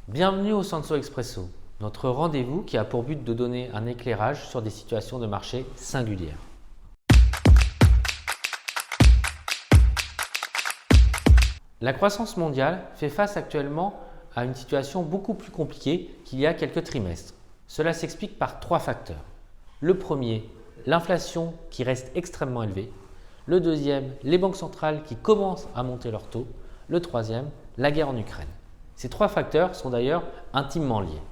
Bienvenue au Sanso Expresso, notre rendez-vous qui a pour but de donner un éclairage sur des situations de marché singulières. La croissance mondiale fait face actuellement à une situation beaucoup plus compliquée qu'il y a quelques trimestres. Cela s'explique par trois facteurs. Le premier, l'inflation qui reste extrêmement élevée. Le deuxième, les banques centrales qui commencent à monter leurs taux. Le troisième, la guerre en Ukraine. Ces trois facteurs sont d'ailleurs intimement liés.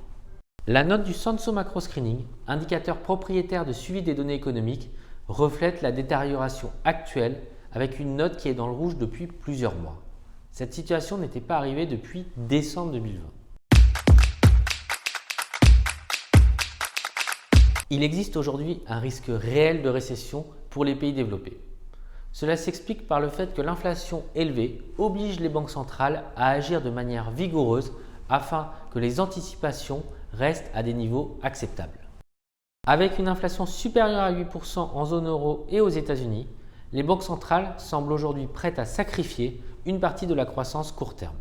La note du Sanso Macro Screening, indicateur propriétaire de suivi des données économiques, reflète la détérioration actuelle avec une note qui est dans le rouge depuis plusieurs mois. Cette situation n'était pas arrivée depuis décembre 2020. Il existe aujourd'hui un risque réel de récession pour les pays développés. Cela s'explique par le fait que l'inflation élevée oblige les banques centrales à agir de manière vigoureuse afin que les anticipations restent à des niveaux acceptables. Avec une inflation supérieure à 8% en zone euro et aux États-Unis, les banques centrales semblent aujourd'hui prêtes à sacrifier une partie de la croissance court terme.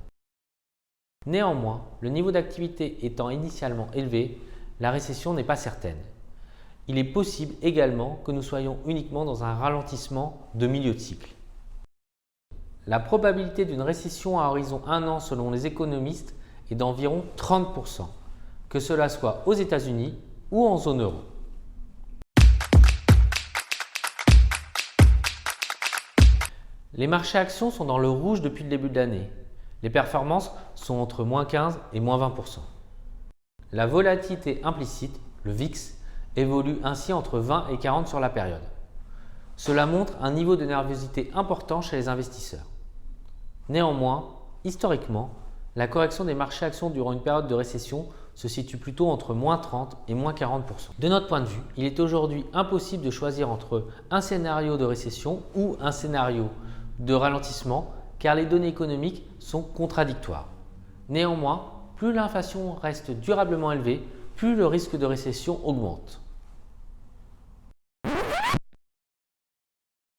Néanmoins, le niveau d'activité étant initialement élevé, la récession n'est pas certaine. Il est possible également que nous soyons uniquement dans un ralentissement de milieu de cycle. La probabilité d'une récession à horizon 1 an selon les économistes est d'environ 30%, que cela soit aux États-Unis ou en zone euro. Les marchés actions sont dans le rouge depuis le début de l'année. Les performances sont entre -15 et -20%. La volatilité implicite, le VIX, évolue ainsi entre 20 et 40 sur la période. Cela montre un niveau de nervosité important chez les investisseurs. Néanmoins, historiquement, la correction des marchés actions durant une période de récession se situe plutôt entre -30 et -40%. De notre point de vue, il est aujourd'hui impossible de choisir entre un scénario de récession ou un scénario de ralentissement car les données économiques sont contradictoires. Néanmoins, plus l'inflation reste durablement élevée, plus le risque de récession augmente.